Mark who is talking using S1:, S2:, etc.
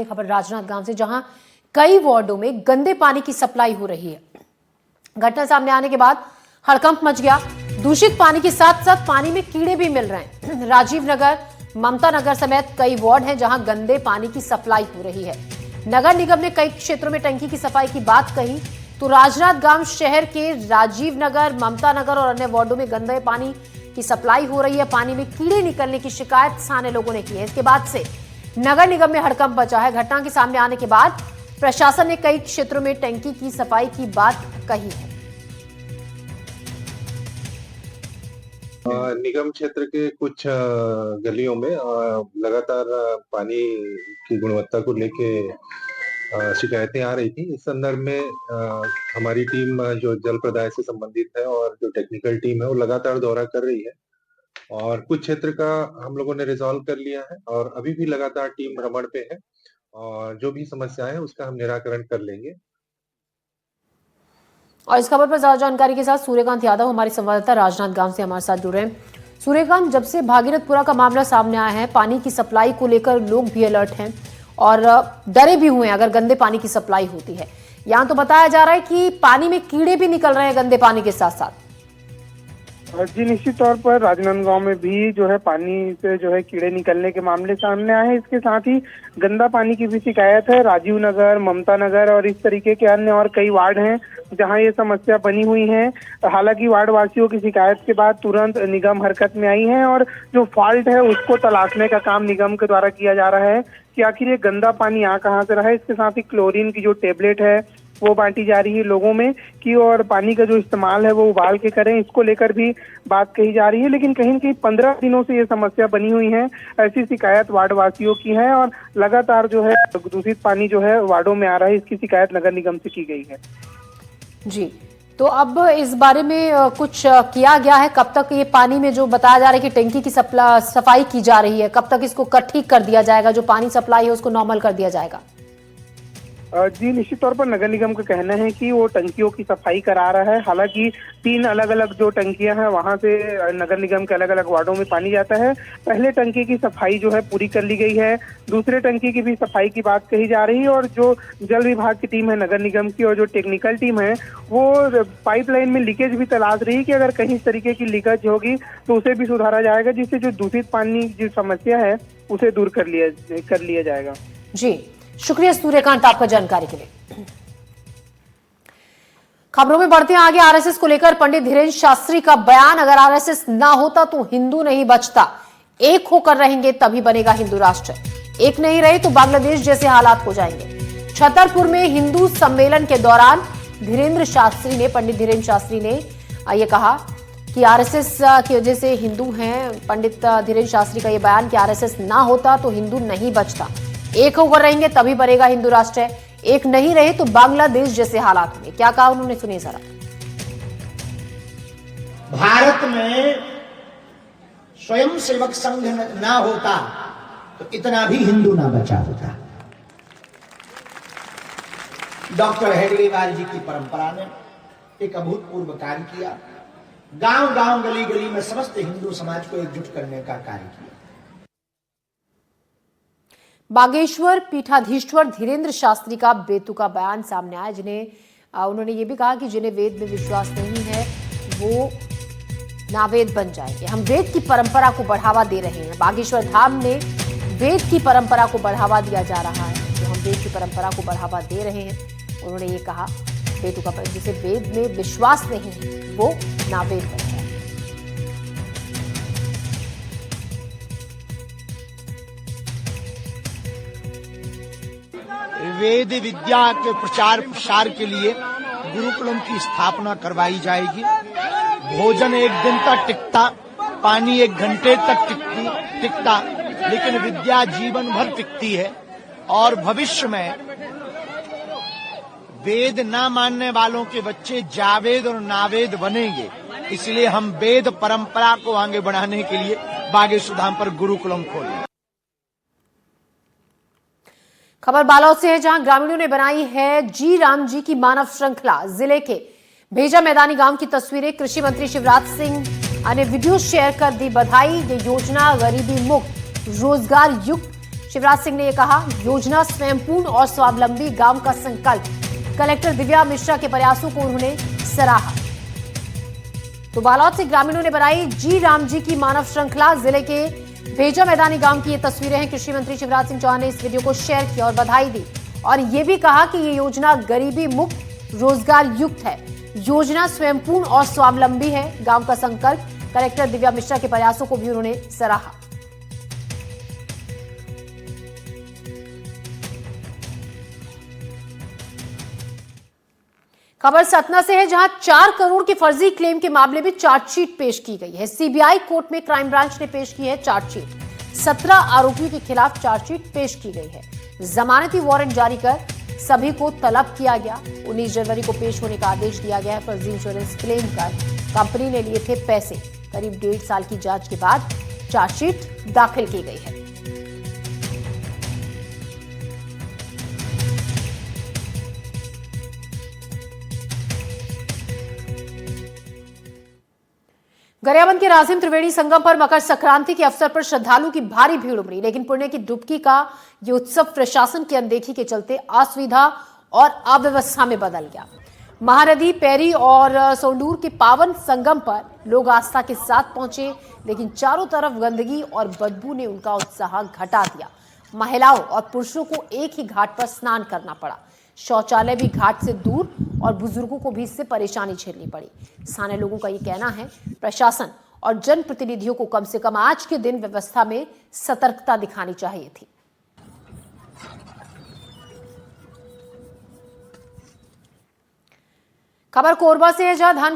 S1: खबर राजनांदगांव से, जहां कई वार्डों में गंदे पानी की सप्लाई हो रही है। घटना सामने आने के बाद हड़कंप मच गया। दूषित पानी के साथ साथ पानी में कीड़े भी मिल रहे हैं। राजीव नगर, ममता नगर समेत कई वार्ड हैं जहां गंदे पानी की सप्लाई हो रही है। नगर निगम ने कई क्षेत्रों में टंकी की सफाई की बात कही तो राजनांदगांव शहर के राजीव नगर, ममता नगर और अन्य वार्डों में गंदे पानी की सप्लाई हो रही है। पानी में कीड़े निकलने की शिकायत स्थानीय लोगों ने की है। इसके बाद से नगर निगम में हड़कंप मचा है। घटना के सामने आने के बाद प्रशासन ने कई क्षेत्रों में टंकी की सफाई की बात कही है।
S2: निगम क्षेत्र के कुछ गलियों में लगातार पानी की गुणवत्ता को लेके शिकायतें आ रही थी। इस संदर्भ में हमारी टीम जो जल प्रदाय से संबंधित है और जो टेक्निकल टीम है वो लगातार दौरा कर रही है और कुछ क्षेत्र का हम लोगों ने रिजॉल्व कर लिया है और अभी भी लगातार टीम भ्रमण पे है और जो भी समस्याएं हैं उसका हम निराकरण कर लेंगे।
S1: और इस खबर पर ज्यादा जानकारी के साथ सूर्यकांत यादव हमारे संवाददाता राजनांदगांव से हमारे साथ जुड़ रहे हैं। सूर्यकांत, जब से भागीरथपुरा का मामला सामने आया है, पानी की सप्लाई को लेकर लोग भी अलर्ट हैं और डरे भी हुए हैं अगर गंदे पानी की सप्लाई होती है। यहाँ तो बताया जा रहा है कि पानी में कीड़े भी निकल रहे हैं गंदे पानी के साथ साथ।
S3: जी, निश्चित तौर पर राजनांदगांव में भी जो है पानी से जो है कीड़े निकलने के मामले सामने आए हैं। इसके साथ ही गंदा पानी की भी शिकायत है। राजीव नगर, ममता नगर और इस तरीके के अन्य और कई वार्ड हैं जहां ये समस्या बनी हुई है। हालांकि वार्ड वासियों की शिकायत के बाद तुरंत निगम हरकत में आई है और जो फॉल्ट है उसको तलाशने का काम निगम के द्वारा किया जा रहा है कि आखिर ये गंदा पानी आ कहाँ से रहा है। इसके साथ ही क्लोरीन की जो टेबलेट है वो बांटी जा रही है लोगों में कि और पानी का जो इस्तेमाल है वो उबाल के करें, इसको लेकर भी बात कही जा रही है। लेकिन कहीं न कहीं 15 दिनों से ये समस्या बनी हुई है, ऐसी शिकायत वार्ड वासियों की है और लगातार जो है दूषित पानी जो है वार्डों में आ रहा है, इसकी शिकायत नगर निगम से की गई है।
S1: जी, तो अब इस बारे में कुछ किया गया है? कब तक ये पानी में जो बताया जा रहा है कि टंकी की सफाई की जा रही है, कब तक इसको ठीक कर दिया जाएगा, जो पानी सप्लाई है उसको नॉर्मल कर दिया जाएगा?
S3: जी, निश्चित तौर पर नगर निगम का कहना है कि वो टंकियों की सफाई करा रहा है। हालांकि 3 अलग अलग जो टंकियां हैं वहां से नगर निगम के अलग अलग वार्डों में पानी जाता है। पहले टंकी की सफाई जो है पूरी कर ली गई है, दूसरे टंकी की भी सफाई की बात कही जा रही है और जो जल विभाग की टीम है नगर निगम की और जो टेक्निकल टीम है वो पाइपलाइन में लीकेज भी तलाश रही है कि अगर कहीं इस तरीके की लीकेज होगी तो उसे भी सुधारा जाएगा, जिससे जो दूषित पानी की समस्या है उसे दूर कर लिया जाएगा।
S1: जी, शुक्रिया सूर्यकांत आपका जानकारी के लिए। खबरों में बढ़ते हैं आगे। आरएसएस को लेकर पंडित धीरेन्द्र शास्त्री का बयान, अगर आरएसएस ना होता तो हिंदू नहीं बचता, एक होकर रहेंगे तभी बनेगा हिंदू राष्ट्र, एक नहीं रहे तो बांग्लादेश जैसे हालात हो जाएंगे। छतरपुर में हिंदू सम्मेलन के दौरान पंडित धीरेन्द्र शास्त्री ने ये कहा कि आरएसएस की वजह से हिंदू हैं। पंडित धीरेन्द्र शास्त्री का यह बयान कि आरएसएस ना होता तो हिंदू नहीं बचता, एक होकर रहेंगे तभी बनेगा हिंदू राष्ट्र, एक नहीं रहे तो बांग्लादेश जैसे हालात होंगे। क्या कहा उन्होंने, सुनिए जरा।
S4: भारत में स्वयं सेवक संघ ना होता तो इतना भी हिंदू ना बचा होता। डॉक्टर हेडगेवार जी की परंपरा ने एक अभूतपूर्व कार्य किया। गांव गांव गली गली में समस्त हिंदू समाज को एकजुट करने का कार्य किया।
S1: बागेश्वर पीठाधीश्वर धीरेन्द्र शास्त्री का बेतुका बयान सामने आया, जिन्हें उन्होंने ये भी कहा कि जिन्हें वेद में विश्वास नहीं है वो नावेद बन जाएंगे। हम वेद की परंपरा को बढ़ावा दे रहे हैं। बागेश्वर धाम में वेद की परंपरा को बढ़ावा दिया जा रहा है, तो हम वेद की परंपरा को बढ़ावा दे रहे हैं। उन्होंने ये कहा बेतुका पर जिसे वेद में विश्वास नहीं है वो नावेद बन जाए।
S4: वेद विद्या के प्रचार प्रसार के लिए गुरुकुलों की स्थापना करवाई जाएगी। भोजन 1 दिन तक टिकता, पानी 1 घंटे तक टिकता, लेकिन विद्या जीवन भर टिकती है और भविष्य में वेद ना मानने वालों के बच्चे जावेद और नावेद बनेंगे। इसलिए हम वेद परंपरा को आगे बढ़ाने के लिए बागेश्वर धाम पर गुरुकुलम खोले।
S1: खबर बालोद से है, जहां ग्रामीणों ने बनाई है जी राम जी की मानव श्रृंखला। जिले के भेजा मैदानी गांव की तस्वीरें कृषि मंत्री शिवराज सिंह ने वीडियो शेयर कर दी बधाई। ये योजना गरीबी मुक्त, रोजगार युक्त शिवराज सिंह ने यह कहा, योजना स्वयंपूर्ण और स्वावलंबी गांव का संकल्प। कलेक्टर दिव्या मिश्रा के प्रयासों को उन्होंने सराहा। तो बालोद से ग्रामीणों ने बनाई जी राम जी की मानव श्रृंखला। जिले के भेजा मैदानी गांव की ये तस्वीरें हैं। कृषि मंत्री शिवराज सिंह चौहान ने इस वीडियो को शेयर किया और बधाई दी और यह भी कहा कि ये योजना गरीबी मुक्त, रोजगार युक्त है। योजना स्वयंपूर्ण और स्वावलंबी है, गांव का संकल्प। कलेक्टर दिव्या मिश्रा के प्रयासों को भी उन्होंने सराहा। खबर सतना से है, जहां 4 करोड़ के फर्जी क्लेम के मामले में चार्जशीट पेश की गई है। सीबीआई कोर्ट में क्राइम ब्रांच ने पेश की है चार्जशीट। 17 आरोपियों के खिलाफ चार्जशीट पेश की गई है। जमानती वारंट जारी कर सभी को तलब किया गया। 19 जनवरी को पेश होने का आदेश दिया गया है। फर्जी इंश्योरेंस क्लेम कर कंपनी ने लिए थे पैसे। करीब 1.5 साल की जांच के बाद चार्जशीट दाखिल की गई है। गरियाबंद के राजिम त्रिवेणी संगम पर मकर संक्रांति के अवसर पर श्रद्धालुओं की भारी भीड़ उमड़ी, लेकिन पुण्य की डुबकी का ये उत्सव प्रशासन की अनदेखी के चलते असुविधा और अव्यवस्था में बदल गया। महानदी, पैरी और सोंडूर के पावन संगम पर लोग आस्था के साथ पहुंचे, लेकिन चारों तरफ गंदगी और बदबू ने उनका उत्साह घटा दिया। महिलाओं और पुरुषों को एक ही घाट पर स्नान करना पड़ा। शौचालय भी घाट से दूर और बुजुर्गों को भी इससे परेशानी झेलनी पड़ी। स्थानीय लोगों का ये कहना है, प्रशासन और जनप्रतिनिधियों को कम से कम आज के दिन व्यवस्था में सतर्कता दिखानी चाहिए थी। खबर कोरबा से है, जहां धान